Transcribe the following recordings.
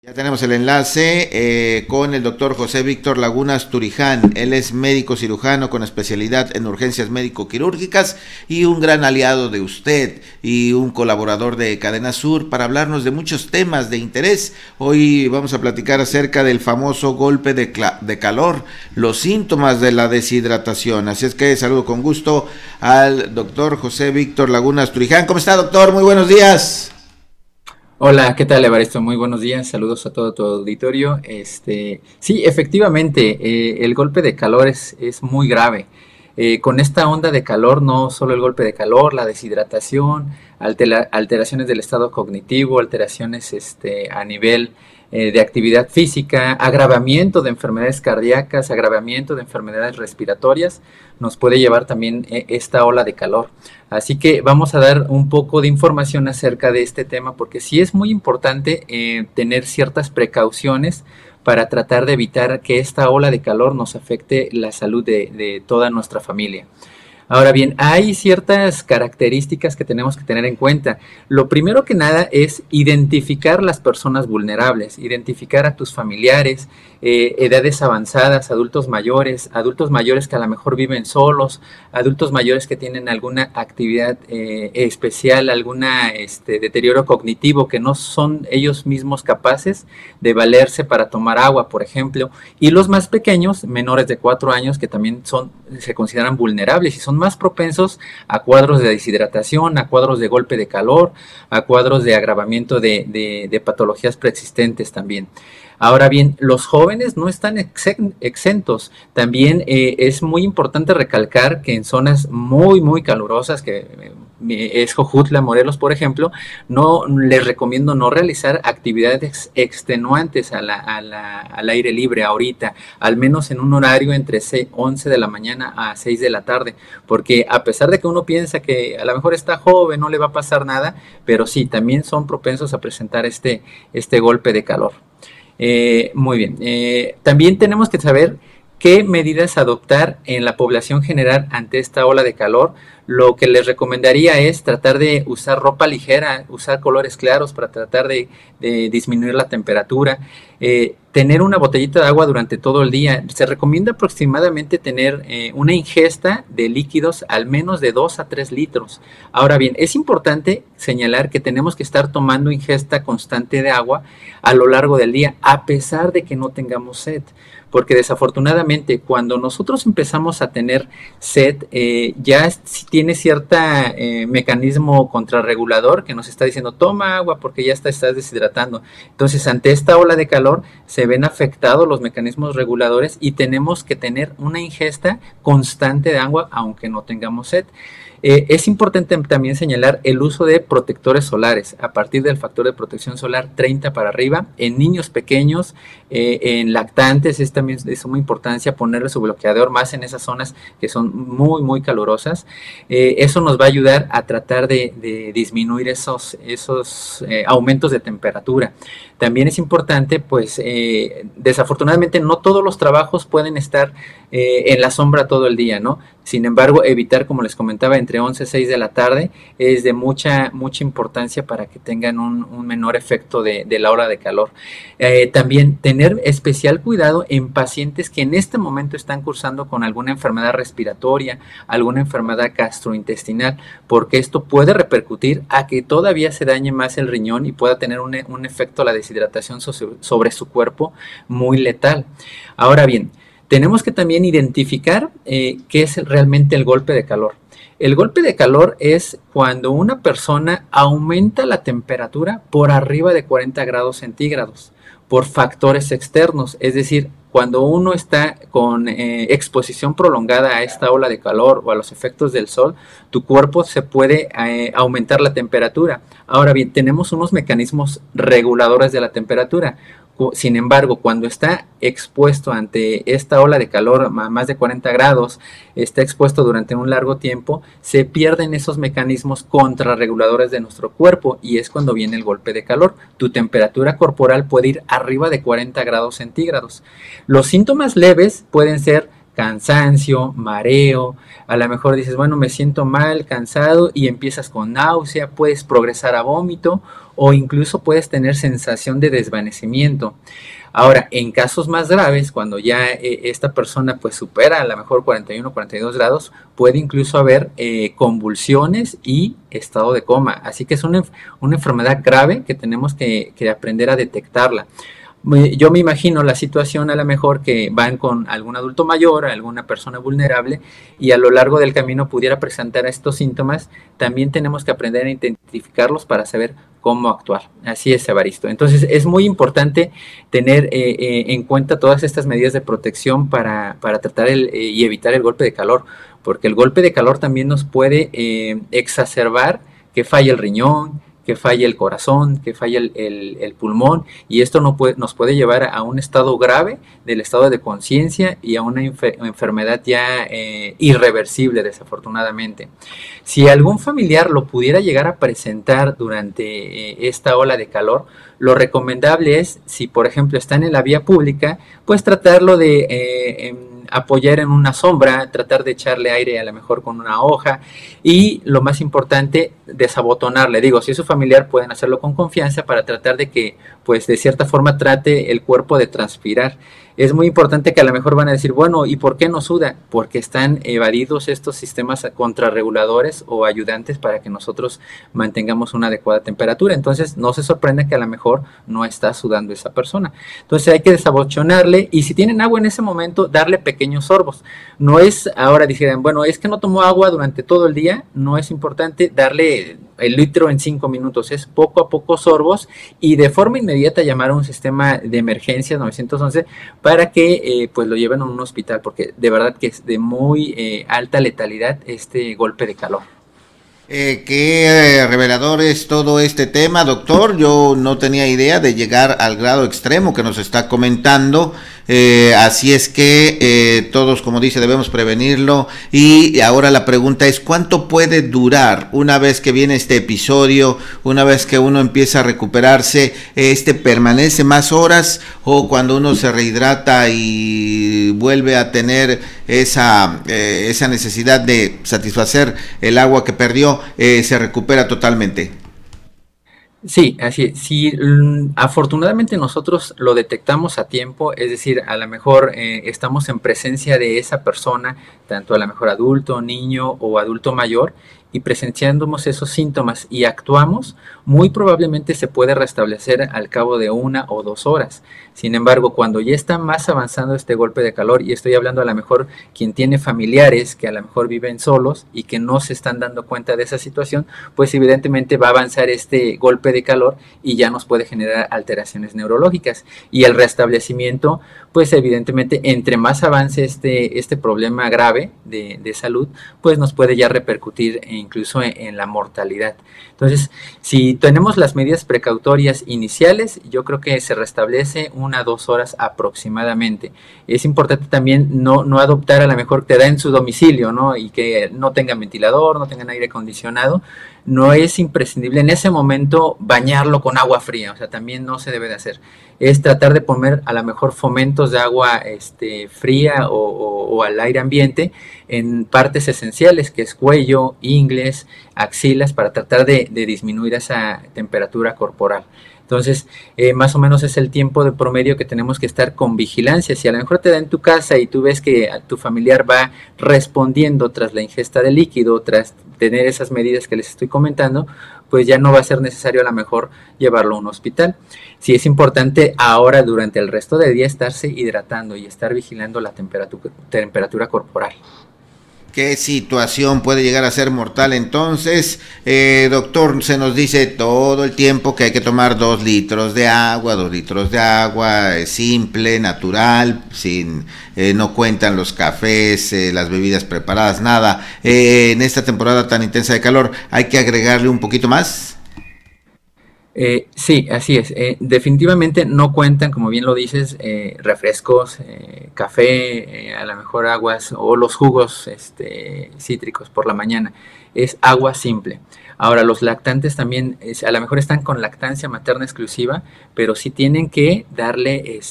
Ya tenemos el enlace con el doctor José Víctor Lagunas Turiján. Él es médico cirujano con especialidad en urgencias médico-quirúrgicas y un gran aliado de usted y un colaborador de Cadena Sur para hablarnos de muchos temas de interés. Hoy vamos a platicar acerca del famoso golpe de calor, los síntomas de la deshidratación. Así es que saludo con gusto al doctor José Víctor Lagunas Turiján. ¿Cómo está, doctor? Muy buenos días. Hola, ¿qué tal, Evaristo? Muy buenos días, saludos a todo tu auditorio. Sí, efectivamente, el golpe de calor es muy grave. Con esta onda de calor, no solo el golpe de calor, la deshidratación, alteraciones del estado cognitivo, alteraciones a nivel de actividad física, agravamiento de enfermedades cardíacas, agravamiento de enfermedades respiratorias, nos puede llevar también esta ola de calor. Así que vamos a dar un poco de información acerca de este tema porque sí es muy importante tener ciertas precauciones para tratar de evitar que esta ola de calor nos afecte la salud de toda nuestra familia. Ahora bien, hay ciertas características que tenemos que tener en cuenta. Lo primero que nada es identificar las personas vulnerables, identificar a tus familiares, edades avanzadas, adultos mayores que a lo mejor viven solos, adultos mayores que tienen alguna actividad especial, alguna deterioro cognitivo que no son ellos mismos capaces de valerse para tomar agua, por ejemplo, y los más pequeños, menores de 4 años, que también se consideran vulnerables y son más propensos a cuadros de deshidratación, a cuadros de golpe de calor, a cuadros de agravamiento de patologías preexistentes también. Ahora bien, los jóvenes no están exentos. También es muy importante recalcar que en zonas muy calurosas, que es Jojutla, Morelos, por ejemplo, no les recomiendo no realizar actividades extenuantes al aire libre ahorita, al menos en un horario entre 11 de la mañana a 6 de la tarde, porque a pesar de que uno piensa que a lo mejor está joven, no le va a pasar nada, pero sí, también son propensos a presentar este golpe de calor. Muy bien. También tenemos que saber qué medidas adoptar en la población general ante esta ola de calor. Lo que les recomendaría es tratar de usar ropa ligera, usar colores claros para tratar de disminuir la temperatura. Tener una botellita de agua durante todo el día. Se recomienda aproximadamente tener una ingesta de líquidos al menos de 2 a 3 litros. Ahora bien, es importante señalar que tenemos que estar tomando ingesta constante de agua a lo largo del día, a pesar de que no tengamos sed. Porque desafortunadamente cuando nosotros empezamos a tener sed, ya tiene cierta mecanismo contrarregulador que nos está diciendo toma agua porque ya estás deshidratando. Entonces ante esta ola de calor se ven afectados los mecanismos reguladores y tenemos que tener una ingesta constante de agua aunque no tengamos sed. Es importante también señalar el uso de protectores solares a partir del factor de protección solar 30 para arriba en niños pequeños, en lactantes. Es también de suma importancia ponerle su bloqueador más en esas zonas que son muy calurosas. Eso nos va a ayudar a tratar de disminuir esos aumentos de temperatura. También es importante, pues desafortunadamente no todos los trabajos pueden estar en la sombra todo el día, ¿no? Sin embargo, evitar, como les comentaba, entre 11 y 6 de la tarde es de mucha importancia para que tengan un menor efecto de la hora de calor. También tener especial cuidado en pacientes que en este momento están cursando con alguna enfermedad respiratoria, alguna enfermedad gastrointestinal, porque esto puede repercutir a que todavía se dañe más el riñón y pueda tener un efecto la deshidratación sobre su cuerpo muy letal. Ahora bien, tenemos que también identificar qué es realmente el golpe de calor. El golpe de calor es cuando una persona aumenta la temperatura por arriba de 40 grados centígrados por factores externos, es decir, cuando uno está con exposición prolongada a esta ola de calor o a los efectos del sol, tu cuerpo se puede aumentar la temperatura. Ahora bien, tenemos unos mecanismos reguladores de la temperatura. Sin embargo, cuando está expuesto ante esta ola de calor a más de 40 grados, está expuesto durante un largo tiempo, se pierden esos mecanismos contrarreguladores de nuestro cuerpo y es cuando viene el golpe de calor. Tu temperatura corporal puede ir arriba de 40 grados centígrados. Los síntomas leves pueden ser cansancio, mareo, a lo mejor dices, bueno, me siento mal, cansado y empiezas con náusea, puedes progresar a vómito o incluso puedes tener sensación de desvanecimiento. Ahora, en casos más graves, cuando ya esta persona pues supera a lo mejor 41, 42 grados, puede incluso haber convulsiones y estado de coma. Así que es una enfermedad grave que tenemos que aprender a detectarla. Yo me imagino la situación a lo mejor que van con algún adulto mayor, alguna persona vulnerable y a lo largo del camino pudiera presentar estos síntomas. También tenemos que aprender a identificarlos para saber cómo actuar. Así es, Evaristo. Entonces es muy importante tener en cuenta todas estas medidas de protección para tratar y evitar el golpe de calor, porque el golpe de calor también nos puede exacerbar que falle el riñón, que falle el corazón, que falle el pulmón, y esto nos puede llevar a un estado grave del estado de conciencia y a una enfermedad ya irreversible, desafortunadamente. Si algún familiar lo pudiera llegar a presentar durante esta ola de calor, lo recomendable es, si por ejemplo están en la vía pública, pues tratarlo de apoyar en una sombra, tratar de echarle aire a lo mejor con una hoja y lo más importante, desabotonarle. Digo, si es su familiar pueden hacerlo con confianza para tratar de que pues de cierta forma trate el cuerpo de transpirar. Es muy importante que a lo mejor van a decir, bueno, ¿y por qué no suda? Porque están evadidos estos sistemas contrarreguladores o ayudantes para que nosotros mantengamos una adecuada temperatura. Entonces, no se sorprenda que a lo mejor no está sudando esa persona. Entonces, hay que desabochonarle y si tienen agua en ese momento, darle pequeños sorbos. No es, ahora dijeran, bueno, es que no tomó agua durante todo el día, no es importante darle el litro en 5 minutos, es poco a poco sorbos y de forma inmediata llamar a un sistema de emergencia 911 para que pues lo lleven a un hospital, porque de verdad que es de muy alta letalidad este golpe de calor. Qué revelador es todo este tema, doctor. Yo no tenía idea de llegar al grado extremo que nos está comentando. Así es que todos, como dice, debemos prevenirlo. Y ahora la pregunta es, ¿cuánto puede durar una vez que viene este episodio? Una vez que uno empieza a recuperarse, ¿permanece más horas? ¿O cuando uno se rehidrata y vuelve a tener esa necesidad de satisfacer el agua que perdió, se recupera totalmente? Sí, así es. Si afortunadamente nosotros lo detectamos a tiempo, es decir, a lo mejor estamos en presencia de esa persona, tanto a lo mejor adulto, niño o adulto mayor, y presenciamos esos síntomas y actuamos, muy probablemente se puede restablecer al cabo de 1 o 2 horas. Sin embargo, cuando ya está más avanzando este golpe de calor, y estoy hablando a lo mejor quien tiene familiares que a lo mejor viven solos y que no se están dando cuenta de esa situación, pues evidentemente va a avanzar este golpe de calor y ya nos puede generar alteraciones neurológicas. Y el restablecimiento, pues evidentemente entre más avance este problema grave de salud, pues nos puede ya repercutir incluso en la mortalidad. Entonces, si tenemos las medidas precautorias iniciales, yo creo que se restablece 1 a 2 horas aproximadamente. Es importante también no adoptar, a lo mejor te da en su domicilio, ¿no? Y que no tengan ventilador, no tengan aire acondicionado. No es imprescindible en ese momento bañarlo con agua fría, o sea, también no se debe de hacer. Es tratar de poner a lo mejor fomentos de agua fría o al aire ambiente en partes esenciales, que es cuello, ingles, axilas, para tratar de disminuir esa temperatura corporal. Entonces, más o menos es el tiempo de promedio que tenemos que estar con vigilancia. Si a lo mejor te da en tu casa y tú ves que tu familiar va respondiendo tras la ingesta de líquido, tras tener esas medidas que les estoy comentando, pues ya no va a ser necesario a lo mejor llevarlo a un hospital. Sí es importante ahora durante el resto del día estarse hidratando y estar vigilando la temperatura corporal. ¿Qué situación puede llegar a ser mortal entonces? Doctor, se nos dice todo el tiempo que hay que tomar 2 litros de agua, 2 litros de agua simple, natural, sin no cuentan los cafés, las bebidas preparadas, nada. En esta temporada tan intensa de calor, ¿hay que agregarle un poquito más? Sí, así es. Definitivamente no cuentan, como bien lo dices, refrescos, café, a lo mejor aguas o los jugos cítricos por la mañana. Es agua simple. Ahora, los lactantes también, a lo mejor están con lactancia materna exclusiva, pero sí tienen que darle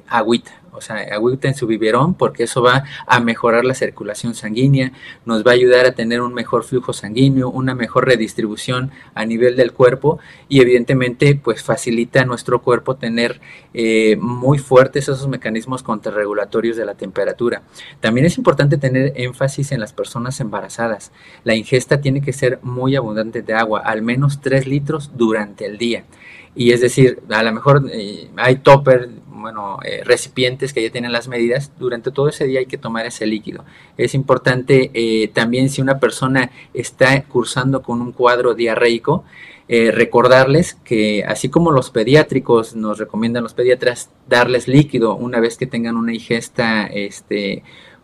agüita, o sea, agüita en su biberón, porque eso va a mejorar la circulación sanguínea, nos va a ayudar a tener un mejor flujo sanguíneo, una mejor redistribución a nivel del cuerpo, y evidentemente pues facilita a nuestro cuerpo tener muy fuertes esos mecanismos contrarregulatorios de la temperatura. También es importante tener énfasis en las personas embarazadas. La ingesta tiene que ser muy abundante de agua, al menos 3 litros durante el día. Y es decir, a lo mejor hay topper, bueno, recipientes que ya tienen las medidas, durante todo ese día hay que tomar ese líquido. Es importante también, si una persona está cursando con un cuadro diarreico, recordarles que así como los pediátricos nos recomiendan los pediatras darles líquido una vez que tengan una ingesta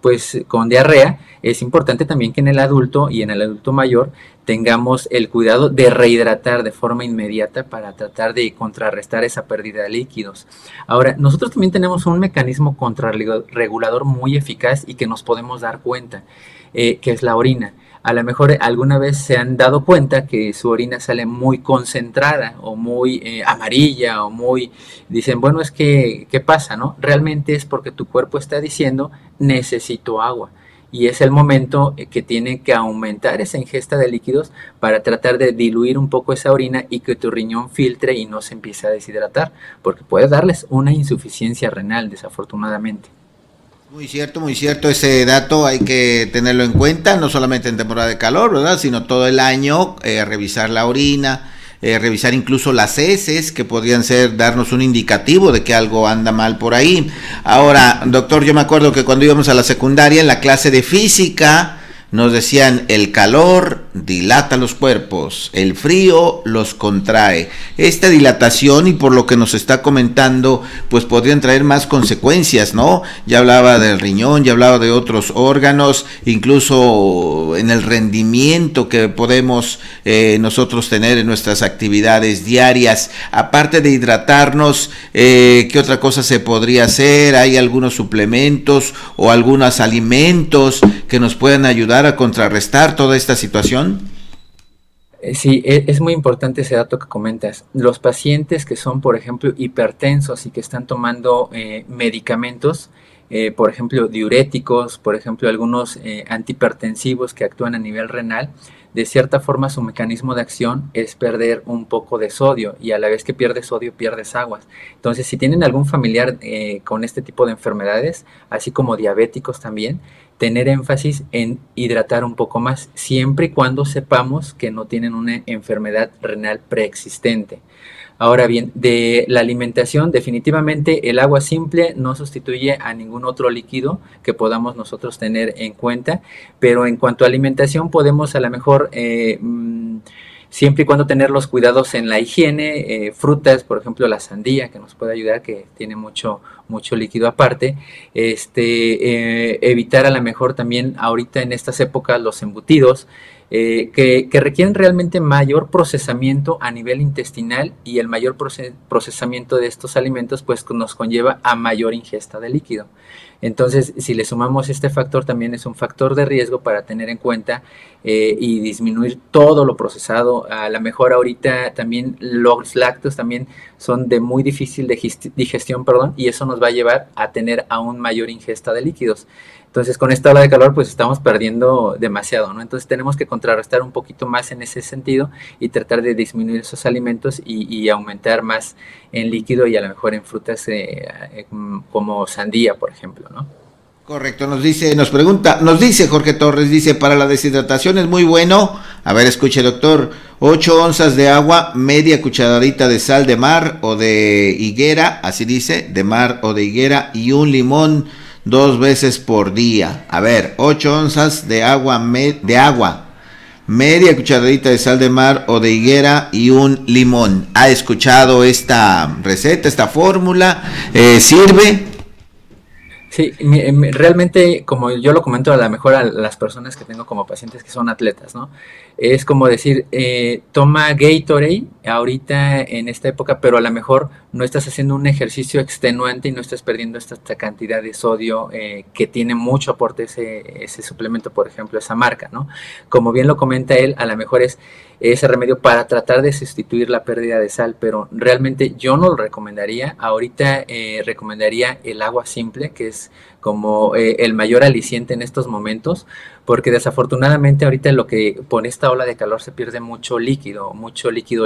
pues con diarrea, es importante también que en el adulto y en el adulto mayor tengamos el cuidado de rehidratar de forma inmediata para tratar de contrarrestar esa pérdida de líquidos. Ahora, nosotros también tenemos un mecanismo contrarregulador muy eficaz y que nos podemos dar cuenta, que es la orina. A lo mejor alguna vez se han dado cuenta que su orina sale muy concentrada o muy amarilla o muy... Dicen, bueno, es que, ¿qué pasa, no? Realmente es porque tu cuerpo está diciendo, necesito agua. Y es el momento que tiene que aumentar esa ingesta de líquidos para tratar de diluir un poco esa orina y que tu riñón filtre y no se empiece a deshidratar, porque puede darles una insuficiencia renal, desafortunadamente. Muy cierto, ese dato hay que tenerlo en cuenta, no solamente en temporada de calor, ¿verdad? Sino todo el año, revisar la orina, revisar incluso las heces, que podrían darnos un indicativo de que algo anda mal por ahí. Ahora, doctor, yo me acuerdo que cuando íbamos a la secundaria, en la clase de física, nos decían, el calor dilata los cuerpos, el frío los contrae. Esta dilatación, y por lo que nos está comentando, pues podrían traer más consecuencias, ¿no? Ya hablaba del riñón, ya hablaba de otros órganos, incluso en el rendimiento que podemos nosotros tener en nuestras actividades diarias. Aparte de hidratarnos, ¿qué otra cosa se podría hacer? ¿Hay algunos suplementos o algunos alimentos que nos puedan ayudar a contrarrestar toda esta situación? Sí, es muy importante ese dato que comentas. Los pacientes que son, por ejemplo, hipertensos y que están tomando medicamentos, por ejemplo, diuréticos, por ejemplo, algunos antihipertensivos que actúan a nivel renal, de cierta forma su mecanismo de acción es perder un poco de sodio, y a la vez que pierdes sodio pierdes aguas. Entonces, si tienen algún familiar con este tipo de enfermedades, así como diabéticos también, tener énfasis en hidratar un poco más, siempre y cuando sepamos que no tienen una enfermedad renal preexistente. Ahora bien, de la alimentación, definitivamente el agua simple no sustituye a ningún otro líquido que podamos nosotros tener en cuenta, pero en cuanto a alimentación podemos a lo mejor, siempre y cuando tener los cuidados en la higiene, frutas, por ejemplo la sandía, que nos puede ayudar, que tiene mucho líquido aparte, evitar a lo mejor también ahorita en estas épocas los embutidos, que requieren realmente mayor procesamiento a nivel intestinal, y el mayor procesamiento de estos alimentos pues nos conlleva a mayor ingesta de líquido. Entonces, si le sumamos este factor, también es un factor de riesgo para tener en cuenta y disminuir todo lo procesado. A lo mejor ahorita también los lácteos también son de muy difícil digestión, y eso nos va a llevar a tener aún mayor ingesta de líquidos. Entonces, con esta ola de calor, pues estamos perdiendo demasiado, ¿no? Entonces, tenemos que contrarrestar un poquito más en ese sentido y tratar de disminuir esos alimentos y aumentar más en líquido, y a lo mejor en frutas como sandía, por ejemplo, ¿no? Correcto, nos dice Jorge Torres, dice, para la deshidratación es muy bueno, a ver, escuche doctor, 8 onzas de agua, media cucharadita de sal de mar o de higuera, así dice, de mar o de higuera, y un limón 2 veces por día. A ver, 8 onzas de agua, media cucharadita de sal de mar o de higuera y un limón. ¿Ha escuchado esta receta, esta fórmula? ¿Sirve? Sí, realmente, como yo lo comento a lo mejor a las personas que tengo como pacientes que son atletas, ¿no? Es como decir, toma Gatorade ahorita en esta época, pero a lo mejor no estás haciendo un ejercicio extenuante y no estás perdiendo esta cantidad de sodio que tiene mucho aporte ese suplemento, por ejemplo, esa marca, ¿no? Como bien lo comenta él, a lo mejor es ese remedio para tratar de sustituir la pérdida de sal, pero realmente yo no lo recomendaría. Ahorita recomendaría el agua simple, que es como el mayor aliciente en estos momentos, porque desafortunadamente ahorita lo que con esta ola de calor se pierde mucho líquido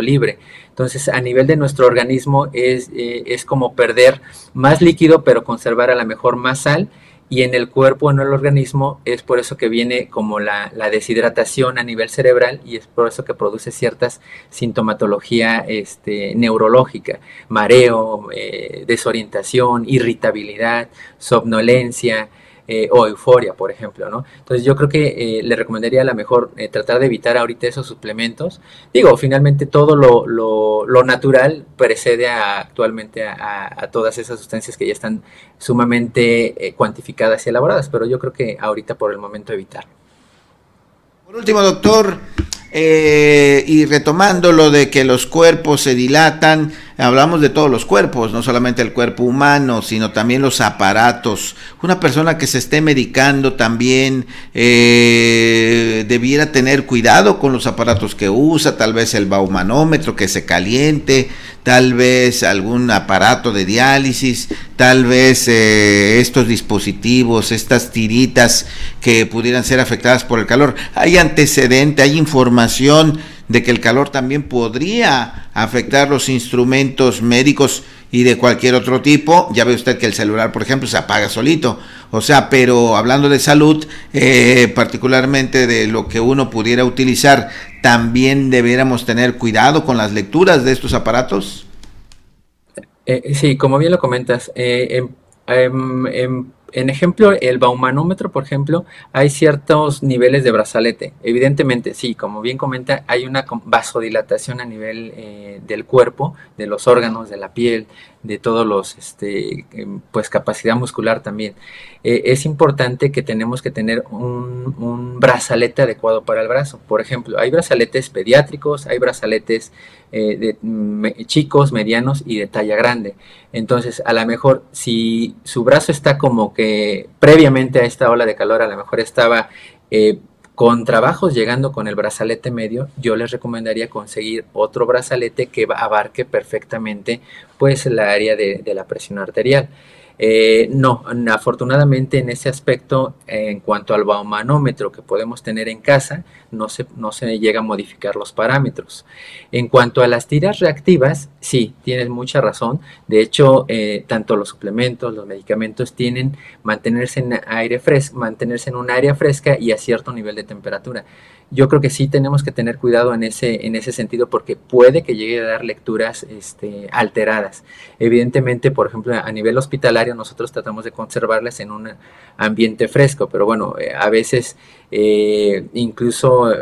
libre. Entonces a nivel de nuestro organismo es como perder más líquido, pero conservar a lo mejor más sal, y en el cuerpo, en el organismo, es por eso que viene como la deshidratación a nivel cerebral, y es por eso que produce ciertas sintomatología neurológica, mareo, desorientación, irritabilidad, somnolencia, o euforia, por ejemplo, ¿no? Entonces yo creo que le recomendaría a lo mejor tratar de evitar ahorita esos suplementos. Digo, finalmente todo lo natural precede actualmente a todas esas sustancias que ya están sumamente cuantificadas y elaboradas, pero yo creo que ahorita por el momento evitar. Por último, doctor, y retomando lo de que los cuerpos se dilatan, hablamos de todos los cuerpos, no solamente el cuerpo humano, sino también los aparatos. Una persona que se esté medicando también debiera tener cuidado con los aparatos que usa, tal vez el baumanómetro que se caliente, tal vez algún aparato de diálisis, tal vez estos dispositivos, estas tiritas que pudieran ser afectadas por el calor. Hay antecedente, hay información de que el calor también podría afectar los instrumentos médicos y de cualquier otro tipo. Ya ve usted que el celular, por ejemplo, se apaga solito. O sea, pero hablando de salud, particularmente de lo que uno pudiera utilizar, ¿también debiéramos tener cuidado con las lecturas de estos aparatos? Sí, como bien lo comentas, en ejemplo, el baumanómetro, por ejemplo, hay ciertos niveles de brazalete. Evidentemente, sí, como bien comenta, hay una vasodilatación a nivel del cuerpo, de los órganos, de la piel, de todos los, pues capacidad muscular también. Es importante que tenemos que tener un brazalete adecuado para el brazo. Por ejemplo, hay brazaletes pediátricos, hay brazaletes chicos, medianos y de talla grande. Entonces, a lo mejor si su brazo está como que previamente a esta ola de calor, a lo mejor estaba con trabajos llegando con el brazalete medio, yo les recomendaría conseguir otro brazalete que abarque perfectamente pues la área de la presión arterial. No, afortunadamente en ese aspecto, en cuanto al baumanómetro que podemos tener en casa, no se llega a modificar los parámetros. En cuanto a las tiras reactivas, sí, tienes mucha razón. De hecho, tanto los suplementos, los medicamentos tienen mantenerse en aire fresco, mantenerse en un área fresca y a cierto nivel de temperatura. Yo creo que sí tenemos que tener cuidado en ese sentido, porque puede que llegue a dar lecturas alteradas. Evidentemente, por ejemplo, a nivel hospitalario nosotros tratamos de conservarlas en un ambiente fresco, pero bueno, a veces incluso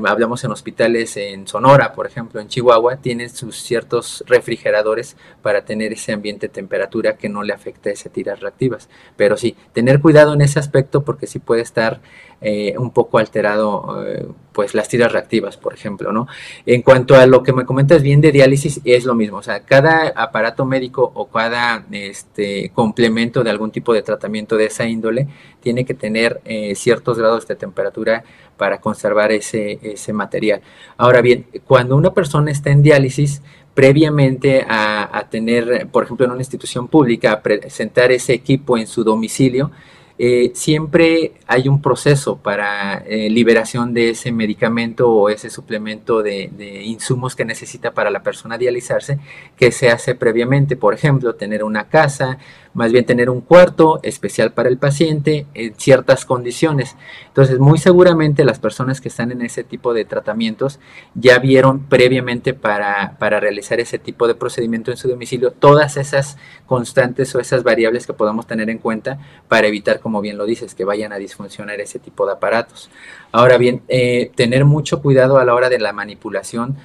hablamos en hospitales en Sonora, por ejemplo, en Chihuahua, tienen sus ciertos refrigeradores para tener ese ambiente de temperatura que no le afecte a esas tiras reactivas. Pero sí, tener cuidado en ese aspecto, porque sí puede estar un poco alterado pues las tiras reactivas, por ejemplo, ¿no? En cuanto a lo que me comentas bien de diálisis, es lo mismo. O sea, cada aparato médico o cada complemento de algún tipo de tratamiento de esa índole tiene que tener ciertos grados de temperatura para conservar ese material. Ahora bien, cuando una persona está en diálisis, previamente a tener, por ejemplo, en una institución pública, a presentar ese equipo en su domicilio, siempre hay un proceso para liberación de ese medicamento o ese suplemento de insumos que necesita para la persona dializarse, que se hace previamente. Por ejemplo, tener una casa, más bien tener un cuarto especial para el paciente en ciertas condiciones. Entonces, muy seguramente las personas que están en ese tipo de tratamientos ya vieron previamente para realizar ese tipo de procedimiento en su domicilio todas esas constantes o esas variables que podamos tener en cuenta para evitar, como bien lo dices, que vayan a disfuncionar ese tipo de aparatos. Ahora bien, tener mucho cuidado a la hora de la manipulación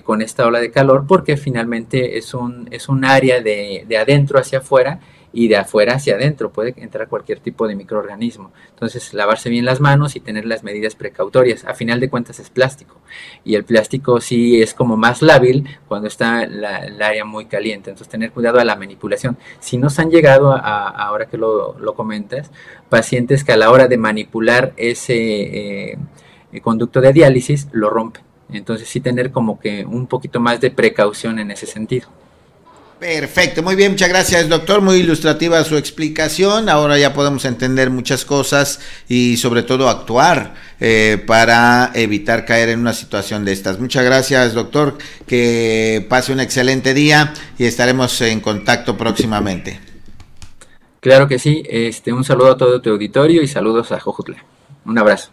con esta ola de calor, porque finalmente es un área de adentro hacia afuera, y de afuera hacia adentro puede entrar cualquier tipo de microorganismo. Entonces, lavarse bien las manos y tener las medidas precautorias. A final de cuentas es plástico, y el plástico sí es como más lábil cuando está el área muy caliente. Entonces, tener cuidado a la manipulación. Si nos han llegado ahora que lo comentas, pacientes que a la hora de manipular ese conducto de diálisis lo rompen. Entonces sí tener como que un poquito más de precaución en ese sentido. Perfecto, muy bien, muchas gracias doctor, muy ilustrativa su explicación, ahora ya podemos entender muchas cosas y sobre todo actuar para evitar caer en una situación de estas. Muchas gracias doctor, que pase un excelente día y estaremos en contacto próximamente. Claro que sí, un saludo a todo tu auditorio y saludos a Jojutla. Un abrazo.